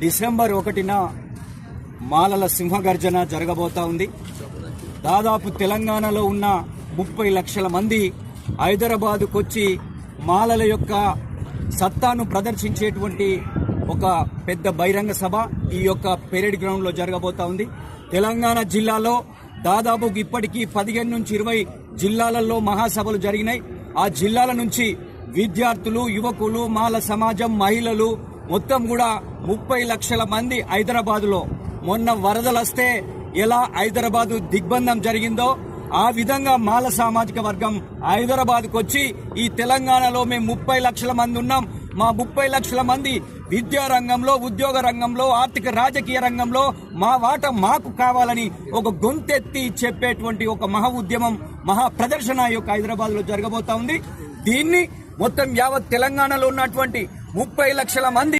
December 1న మాలల సింహగర్జన జరగబోతా ఉంది. దాదాపు తెలంగాణలో ఉన్న 30 లక్షల మంది హైదరాబాద్కు వచ్చి మాలల యొక్క సత్తాను ప్రదర్శించేటువంటి ఒక పెద్ద బహిరంగ సభ ఈ యొక్క పెరేడ్ గ్రౌండ్ లో జరగబోతా ఉంది. తెలంగాణ జిల్లాలో దాదాపు ఇప్పటికీ 15 నుంచి 20 జిల్లాలలో మహాసభలు జరిగినాయి. ఆ జిల్లాల నుంచి విద్యార్థులు, యువకులు, మాల సమాజం, మహిళలు మొత్తం కూడా 30 లక్షల మంది హైదరాబాద్లో మొన్న వరదలు వస్తే ఎలా హైదరాబాద్ దిగ్బంధం జరిగిందో ఆ విధంగా మాల సామాజిక వర్గం హైదరాబాద్కు వచ్చి ఈ తెలంగాణలో మేము 30 లక్షల మంది ఉన్నాం, మా 30 లక్షల మంది విద్యా రంగంలో, ఉద్యోగ రంగంలో, ఆర్థిక రాజకీయ రంగంలో మా వాటా మాకు కావాలని ఒక గొంతెత్తి చెప్పేటువంటి ఒక మహా ఉద్యమం, మహా ప్రదర్శన ఈ యొక్క హైదరాబాద్ లో జరగబోతా ఉంది. దీన్ని మొత్తం యావత్ తెలంగాణలో ఉన్నటువంటి 30 లక్షల మంది